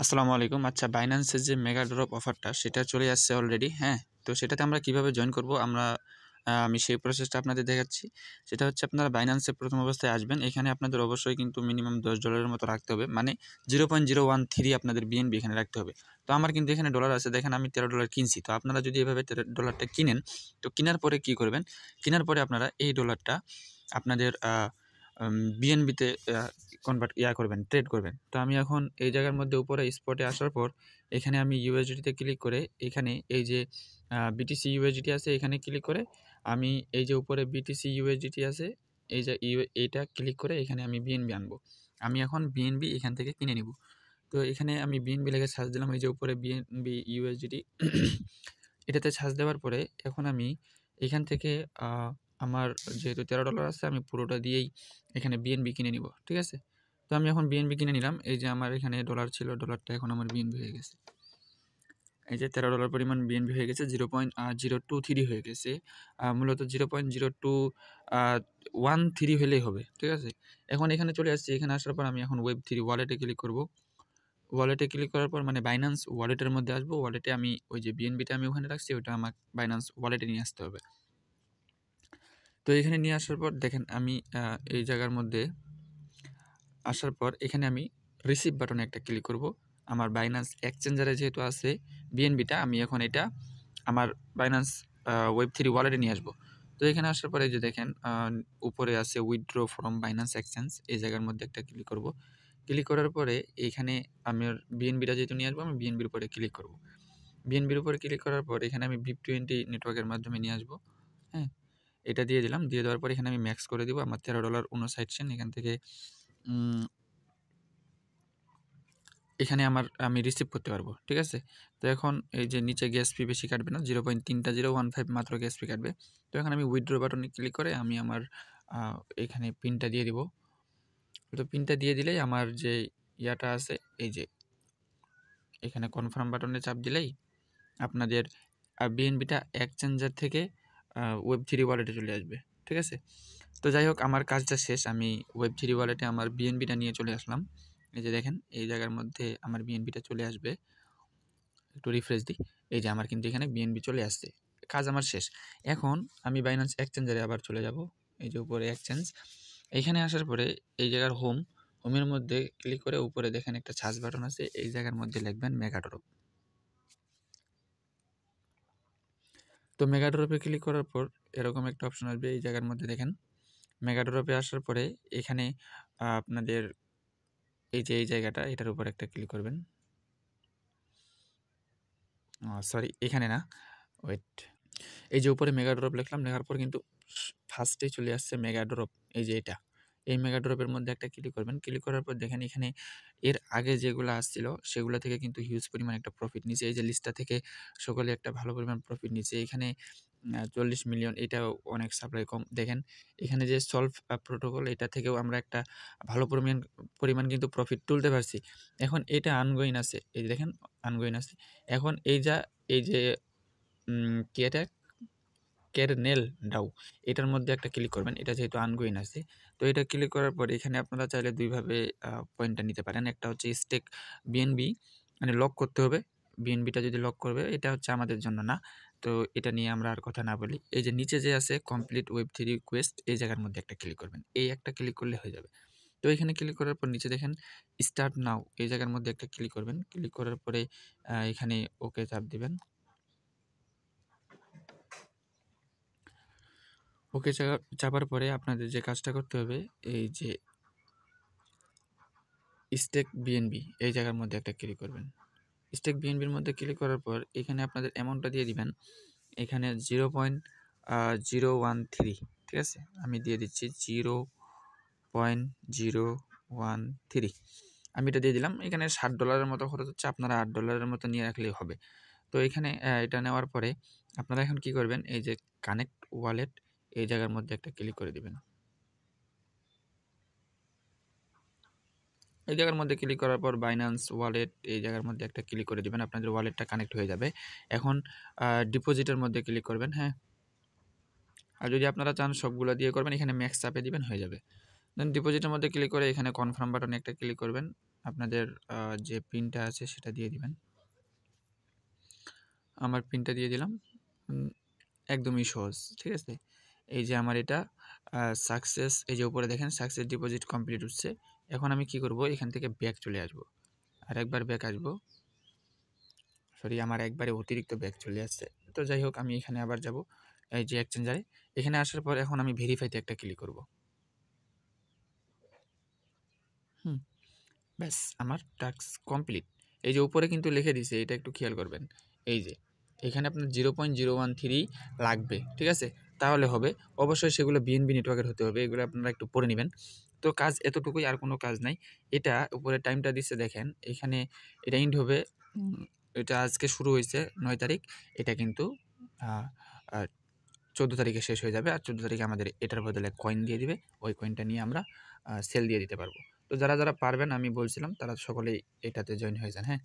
আসসালামু আলাইকুম। আচ্ছা, বাইন্যান্সের যে মেগা ড্রপ অফারটা সেটা চলে আসছে অলরেডি, হ্যাঁ? তো সেটাতে আমরা কিভাবে জয়েন করব আমি সেই প্রসেসটা আপনাদের দেখাচ্ছি। সেটা হচ্ছে আপনারা বাইন্যান্সে প্রথম অবস্থায় আসবেন। এখানে আপনাদের অবশ্যই কিন্তু মিনিমাম $10 মতো রাখতে হবে। মানে 0.013 আপনাদের বিএনবি এখানে রাখতে হবে। তো আমার কিন্তু এখানে ডলার আছে, দেখেন আমি $13 কিনছি। তো আপনারা যদি এভাবে $13 কিনেন, তো কিনার পরে কি করবেন? কিনার পরে আপনারা এই ডলারটা আপনাদের বিএনবিতে করবেন, ট্রেড করবেন। তো আমি এখন এই জায়গার মধ্যে উপরে স্পটে আসার পর এখানে আমি ইউএসডিটিতে ক্লিক করে এখানে এই যে বিটিসি ইউএসডিটি আছে এখানে ক্লিক করে আমি এই যে উপরে বিটিসি ইউএসডিটি আছে এই যে এইটা ক্লিক করে এখানে আমি বিএনবি আনবো। আমি এখন বিএনবি এখান থেকে কিনে নিব। তো এখানে আমি বিএনবি লেগে সার্চ দিলাম, এই যে উপরে বিএনবি ইউএসডিটি এটাতে সার্চ দেওয়ার পরে এখন আমি এখান থেকে আমার যেহেতু $13 আছে আমি পুরোটা দিয়েই এখানে বিএনবি কিনে নিব। ঠিক আছে? তো আমি এখন বিএনবি কিনে নিলাম। এই যে আমার এখানে ডলার ছিল, ডলারটা এখন আমার বিএনবি হয়ে গেছে। এই যে $13 পরিমাণ বিএনবি হয়ে গেছে, 0.023 হয়ে গেছে। মূলত 0.0213 হলেই হবে। ঠিক আছে? এখন এখানে চলে আসছি। এখানে আসার পর আমি এখন Web3 ওয়ালেটে ক্লিক করব। ওয়ালেটে ক্লিক করার পর মানে বাইন্যান্স ওয়ালেটের মধ্যে আসবো। ওয়ালেটে আমি ওই যে বিএনবিটা আমি ওখানে রাখছি ওটা আমার বাইন্যান্স ওয়ালেটে নিয়ে আসতে হবে। তো এখানে নিয়ে আসার পর দেখেন আমি এই জায়গার মধ্যে আসার পর এখানে আমি রিসিভ বাটনে একটা ক্লিক করব। আমার বাইন্যান্স এক্সচেঞ্জারে যেহেতু আছে বিএনবিটা আমি এখন এটা আমার বাইন্যান্স Web3 ওয়ালেটে নিয়ে আসবো। তো এখানে আসার পরে যে দেখেন উপরে আছে উইথড্র ফ্রম বাইন্যান্স এক্সচেঞ্জ, এই জায়গার মধ্যে একটা ক্লিক করব। ক্লিক করার পরে এইখানে আমার বিএনবিটা যেহেতু নিয়ে আসবো আমি বিএনবির উপরে ক্লিক করব। বিএনবির উপরে ক্লিক করার পর এখানে আমি VIP20 নেটওয়ার্কের মাধ্যমে নিয়ে আসবো। হ্যাঁ? এটা দিয়ে দিলাম। দিয়ে দেওয়ার পর এখানে আমি ম্যাক্স করে দিব। আমার $13.59 এখান থেকে উম এখানে আমি রিসিভ করতে পারবো। ঠিক আছে? তো এখন এই যে নিচে গ্যাস ফি বেশি কাটবে না। 0.3015 মাত্র গ্যাস ফি কাটবে। তো এখন আমি উইথড্র বাটনে ক্লিক করে আমি আমার এখানে পিনটা দিয়ে দিব। তো পিনটা দিয়ে দিলেই আমার যে ইয়াটা আছে এই যে এখানে কনফার্ম বাটনে চাপ দিলেই আপনাদের বিএনবিটা এক্সচেঞ্জার থেকে Web3 ওয়ালেটে চলে আসবে। ঠিক আছে? তো যাই হোক আমার কাজটা শেষ। আমি Web3 ওয়ালেটে আমার বিএনবিটা নিয়ে চলে আসলাম। এই যে দেখেন এই জায়গার মধ্যে আমার বিএনবিটা চলে আসবে। একটু রিফ্রেশ দিই। এই যে আমার কিন্তু এখানে বিএনবি চলে আসছে। কাজ আমার শেষ। এখন আমি বাইন্যান্স এক্সচেঞ্জারে আবার চলে যাব। এই যে উপরে এক্সচেঞ্জ। এইখানে আসার পরে এই জায়গার হোমের মধ্যে ক্লিক করে উপরে দেখেন একটা সার্চ বাটন আছে। এই জায়গার মধ্যে লিখবেন মেগাড্রপ। তো মেগাড্রপে ক্লিক করার পর এরকম একটা অপশন আসবে। এই জায়গার মধ্যে দেখেন মেগাড্রপে আসার পরে এখানে আপনাদের এই যে এই জায়গাটা এটার উপর একটা ক্লিক করবেন। সরি এখানে না, ওয়েট। এই যে উপরে মেগা ড্রপ লিখলাম, লেখার পর কিন্তু ফার্স্টেই চলে আসছে মেগা ড্রপ। এই যে এটা, এই মেগা ড্রপের মধ্যে একটা ক্লিক করবেন। ক্লিক করার পর দেখেন এখানে এর আগে যেগুলো আসছিল সেগুলো থেকে কিন্তু হিউজ পরিমাণ একটা প্রফিট নিচ্ছে। এই যে লিস্টটা থেকে সকলে একটা ভালো পরিমাণ প্রফিট নিচ্ছে। এখানে 40 মিলিয়ন, এটাও অনেক সাপ্লাই কম। দেখেন এখানে যে সলভ প্রোটোকল এটা থেকেও আমরা একটা ভালো পরিমাণ কিন্তু প্রফিট তুলতে পারছি। এখন এটা আনগোয়িং আছে, এই যে দেখেন আনগোয়িং আছে। এখন এই যে কি এটা কেরনেল ডাউ, এটার মধ্যে একটা ক্লিক করবেন। এটা যেহেতু আনগোয়িং আছে, তো এটা ক্লিক করার পর এখানে আপনারা চাইলে দুইভাবে পয়েন্টটা নিতে পারেন। একটা হচ্ছে স্টেক বিএনবি, মানে লক করতে হবে। বিএনবিটা যদি লক করবে এটা হচ্ছে আমাদের জন্য না। তো এটা নিয়ে আমরা আর কথা না বলি। এই যে নিচে যে আছে কমপ্লিট Web3 রিকোয়েস্ট, এই জায়গার মধ্যে একটা ক্লিক করবেন। এই একটা ক্লিক করলে হয়ে যাবে। তো এখানে ক্লিক করার পর নিচে দেখেন স্টার্ট নাও, এই জায়গার মধ্যে একটা ক্লিক করবেন। ক্লিক করার পরে এখানে ওকে চাপ দিবেন। ওকে চাপার পরে আপনাদের যে কাজটা করতে হবে এই যে স্টেক বিএনবি, এই জায়গার মধ্যে একটা ক্লিক করবেন। স্টেক বিএনবির মধ্যে ক্লিক করার পর এখানে আপনাদের অ্যামাউন্টটা দিয়ে দিবেন। এখানে 0.013, ঠিক আছে? আমি দিয়ে দিচ্ছি 0.013, আমি এটা দিয়ে দিলাম। এখানে $60 মতো খরচ হচ্ছে, আপনারা $8 মতো নিয়ে রাখলেই হবে। তো এখানে এটা নেওয়ার পরে আপনারা এখন কি করবেন, এই যে কানেক্ট ওয়ালেট, এই জায়গার মধ্যে একটা ক্লিক করে দিবেন। এই জায়গার মধ্যে ক্লিক করার পর বাইন্যান্স ওয়ালেট, এই জায়গার মধ্যে একটা ক্লিক করে দিবেন। আপনাদের ওয়ালেটটা কানেক্ট হয়ে যাবে। এখন ডিপোজিটের মধ্যে ক্লিক করবেন, হ্যাঁ? আর যদি আপনারা চান সবগুলো দিয়ে করবেন, এখানে ম্যাক্স চাপে দিবেন, হয়ে যাবে। দেন ডিপোজিটের মধ্যে ক্লিক করে এখানে কনফার্ম বাটনে একটা ক্লিক করবেন। আপনাদের যে পিনটা আছে সেটা দিয়ে দিবেন। আমার পিনটা দিয়ে দিলাম। একদমই সহজ, ঠিক আছে? এই যে আমার এটা সাকসেস, এই যে উপরে দেখেন সাকসেস ডিপোজিট কমপ্লিট হচ্ছে। এখন আমি কি করব, এখান থেকে ব্যাক চলে আসব। আরেকবার ব্যাক আসব। সরি, আমার একবারে অতিরিক্ত ব্যাক চলে আসছে। তো যাই হোক, আমি এখানে আবার যাব এই যে এক্সচেঞ্জারে। এখানে আসার পর এখন আমি ভেরিফাইতে একটা ক্লিক করব। ব্যাস, আমার টাস্ক কমপ্লিট। এই যে উপরে কিন্তু লিখে দিছে, এটা একটু খেয়াল করবেন। এই যে এখানে আপনার 0.013 লাগবে, ঠিক আছে? তাহলে হবে। অবশ্যই সেগুলো বিএনবি নেটওয়ার্কের হতে হবে, এগুলো আপনারা একটু পড়ে নেবেন। তো কাজ এতটুকুই, আর কোনো কাজ নাই। এটা উপরে টাইমটা দিচ্ছে দেখেন, এখানে এটা এন্ড হবে। এটা আজকে শুরু হয়েছে 9 তারিখ, এটা কিন্তু 14 তারিখে শেষ হয়ে যাবে। আর 14 তারিখে আমাদের এটার বদলে কয়েন দিয়ে দিবে, ওই কয়েনটা নিয়ে আমরা সেল দিয়ে দিতে পারবো। তো যারা যারা পারবেন, আমি বলছিলাম তারা সকলেই এটাতে জয়েন হয়ে যান, হ্যাঁ?